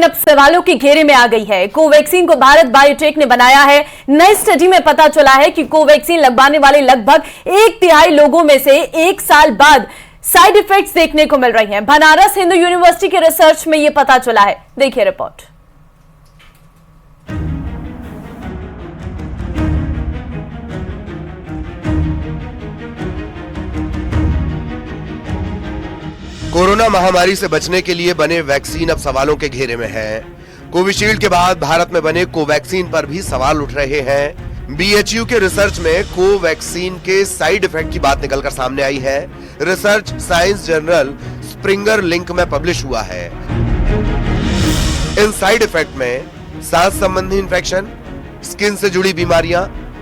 अब सवालों के घेरे में आ गई है। कोवैक्सीन को भारत बायोटेक ने बनाया है। नई स्टडी में पता चला है कि कोवैक्सीन लगवाने वाले लगभग 1/3 लोगों में से 1 साल बाद साइड इफेक्ट्स देखने को मिल रही हैं। बनारस हिंदू यूनिवर्सिटी के रिसर्च में यह पता चला है। देखिए रिपोर्ट। कोरोना महामारी से बचने के लिए बने वैक्सीन अब सवालों के घेरे में है। कोविशील्ड के बाद भारत में बने कोवैक्सीन पर भी सवाल उठ रहे हैं। बीएचयू के रिसर्च में कोवैक्सीन के साइड इफेक्ट की बात निकलकर सामने आई है। Research science journal Springer link में पब्लिश हुआ है। इन साइड इफेक्ट में सांस संबंधी इंफेक्शन, स्किन से जुड़ी बीमारियां,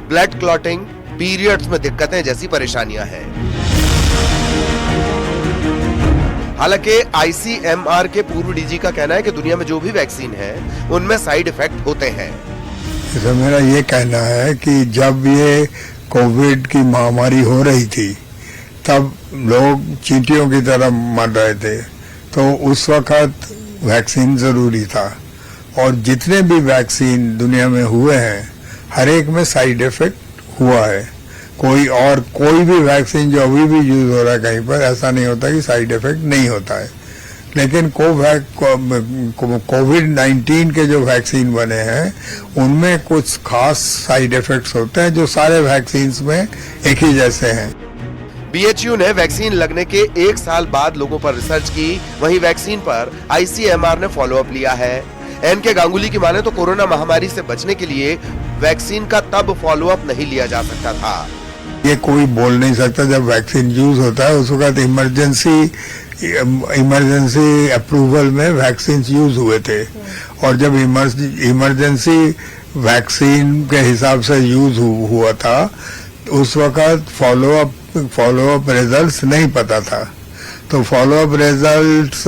ब्लड क्लॉटिंग, पीरियड्स में दिक्कतें जैसी परेशानियां हैं। हालांकि आईसीएमआर के पूर्व डीजी का कहना है कि दुनिया में जो भी वैक्सीन है उनमें साइड इफेक्ट होते हैं। तो मेरा ये कहना है कि जब ये कोविड की महामारी हो रही थी तब लोग चींटियों की तरह मर रहे थे, तो उस वक्त वैक्सीन जरूरी था। और जितने भी वैक्सीन दुनिया में हुए हैं हर एक में साइड इफेक्ट हुआ है। कोई भी वैक्सीन जो अभी भी यूज हो रहा है कहीं पर, ऐसा नहीं होता कि साइड इफेक्ट नहीं होता है। लेकिन कोविड-19 के जो वैक्सीन बने हैं उनमें कुछ खास साइड इफेक्ट्स होते हैं जो सारे वैक्सीन में एक ही जैसे हैं। बीएचयू ने वैक्सीन लगने के 1 साल बाद लोगों पर रिसर्च की, वहीं वैक्सीन पर आईसीएमआर ने फॉलोअप लिया है। एनके गांगुली की माने तो कोरोना महामारी से बचने के लिए वैक्सीन का तब फॉलोअप नहीं लिया जा सकता था। ये कोई बोल नहीं सकता। जब वैक्सीन यूज होता है उस वक्त इमरजेंसी अप्रूवल में वैक्सीन यूज हुए थे, और जब इमरजेंसी वैक्सीन के हिसाब से यूज हुआ था उस वक्त फॉलोअप रिजल्ट्स नहीं पता था। तो फॉलोअप रिजल्ट्स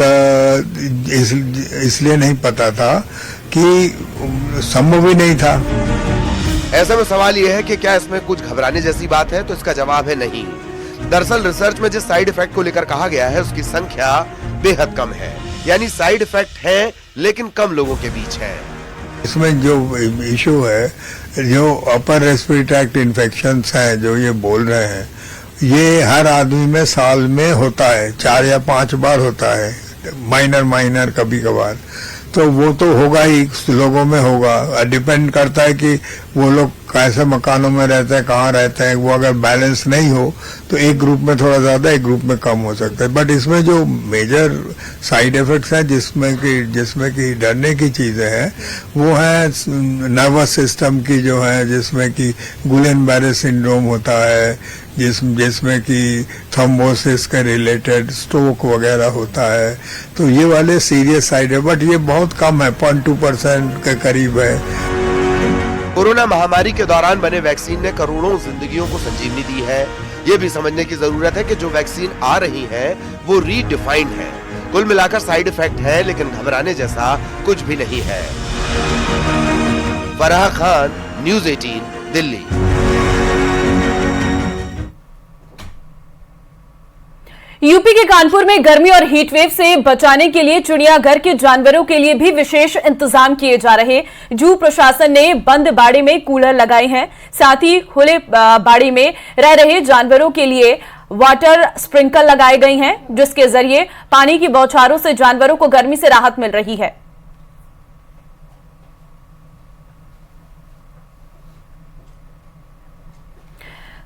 इसलिए नहीं पता था कि संभव ही नहीं था। ऐसे में सवाल यह है कि क्या इसमें कुछ घबराने जैसी बात है, तो इसका जवाब है नहीं। दरअसल रिसर्च में जिस साइड इफेक्ट को लेकर कहा गया है उसकी संख्या बेहद कम है, यानी साइड इफेक्ट है लेकिन कम लोगों के बीच है। इसमें जो इशू है, जो अपर रेस्पिरेटरी ट्रैक्ट इन्फेक्शंस हैं जो ये बोल रहे हैं, ये हर आदमी में साल में होता है, 4 या 5 बार होता है, माइनर कभी कभार। तो वो तो होगा ही, लोगों में होगा। डिपेंड करता है कि वो लोग कैसे मकानों में रहते हैं, कहाँ रहते हैं। वो अगर बैलेंस नहीं हो तो एक ग्रुप में थोड़ा ज्यादा, एक ग्रुप में कम हो सकता है। बट इसमें जो मेजर साइड इफेक्ट्स हैं जिसमें कि डरने की चीजें हैं वो है नर्वस सिस्टम की, जो है जिसमें कि गुलेन-बैरे सिंड्रोम होता है, जिसमें कि थ्रोम्बोसिस के रिलेटेड स्ट्रोक वगैरह होता है। तो ये वाले सीरियस साइड है, बट ये बहुत कम है, 0.2% के करीब है। कोरोना महामारी के दौरान बने वैक्सीन ने करोड़ों जिंदगियों को संजीवनी दी है। ये भी समझने की जरूरत है कि जो वैक्सीन आ रही है वो रीडिफाइंड है। कुल मिलाकर साइड इफेक्ट है लेकिन घबराने जैसा कुछ भी नहीं है। फराह खान, न्यूज़ 18, दिल्ली। यूपी के कानपुर में गर्मी और हीट वेव से बचाने के लिए चिड़ियाघर के जानवरों के लिए भी विशेष इंतजाम किए जा रहे। जू प्रशासन ने बंद बाड़े में कूलर लगाए हैं, साथ ही खुले बाड़े में रह रहे जानवरों के लिए वाटर स्प्रिंकल लगाए गए हैं, जिसके जरिए पानी की बौछारों से जानवरों को गर्मी से राहत मिल रही है।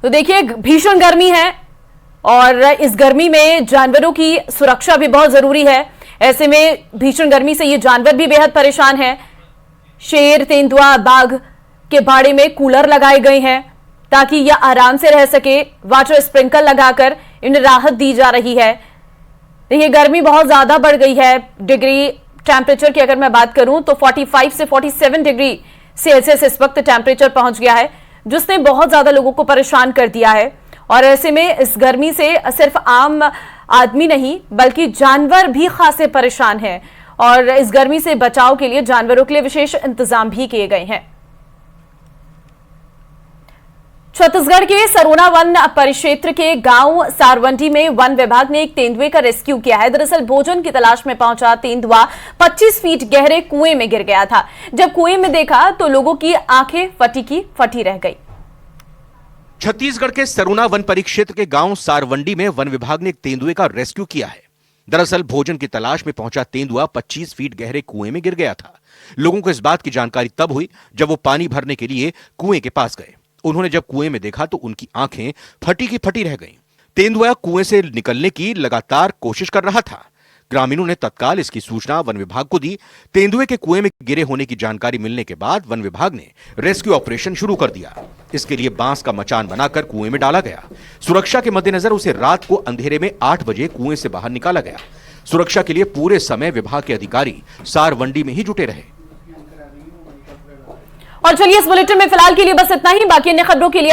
तो देखिए, भीषण गर्मी है और इस गर्मी में जानवरों की सुरक्षा भी बहुत जरूरी है। ऐसे में भीषण गर्मी से ये जानवर भी बेहद परेशान हैं। शेर, तेंदुआ, बाघ के बाड़े में कूलर लगाए गए हैं ताकि यह आराम से रह सके। वाटर स्प्रिंकल लगाकर इन्हें राहत दी जा रही है। देखिए, गर्मी बहुत ज्यादा बढ़ गई है। डिग्री टेम्परेचर की अगर मैं बात करूं तो 45 से 47 डिग्री सेल्सियस इस वक्त टेम्परेचर पहुंच गया है, जिसने बहुत ज्यादा लोगों को परेशान कर दिया है। और ऐसे में इस गर्मी से सिर्फ आम आदमी नहीं बल्कि जानवर भी खासे परेशान हैं, और इस गर्मी से बचाव के लिए जानवरों के लिए विशेष इंतजाम भी किए गए हैं। छत्तीसगढ़ के सरोना वन परिक्षेत्र के गांव सारवंडी में वन विभाग ने एक तेंदुए का रेस्क्यू किया है। दरअसल भोजन की तलाश में पहुंचा तेंदुआ 25 फीट गहरे कुएं में गिर गया था। जब कुएं में देखा तो लोगों की आंखें फटी की फटी रह गई। छत्तीसगढ़ के सरोना वन परिक्षेत्र के गांव सारवंडी में वन विभाग ने एक तेंदुए का रेस्क्यू किया है। दरअसल भोजन की तलाश में पहुंचा तेंदुआ 25 फीट गहरे कुएं में गिर गया था। लोगों को इस बात की जानकारी तब हुई जब वो पानी भरने के लिए कुएं के पास गए। उन्होंने जब कुएं में देखा तो उनकी आंखें फटी की फटी रह गईं। तेंदुआ कुएं से निकलने की लगातार कोशिश कर रहा था। ग्रामीणों ने तत्काल इसकी सूचना वन विभाग को दी। तेंदुए के कुएं में गिरे होने की जानकारी मिलने के बाद वन विभाग ने रेस्क्यू ऑपरेशन शुरू कर दिया। इसके लिए बांस का मचान बनाकर कुएं में डाला गया। सुरक्षा के मद्देनजर उसे रात को अंधेरे में 8 बजे कुएं से बाहर निकाला गया। सुरक्षा के लिए पूरे समय विभाग के अधिकारी सारवंडी में ही जुटे रहे। और चलिए इस बुलेटिन में फिलहाल के लिए बस इतना ही। बाकी अन्य खबरों के लिए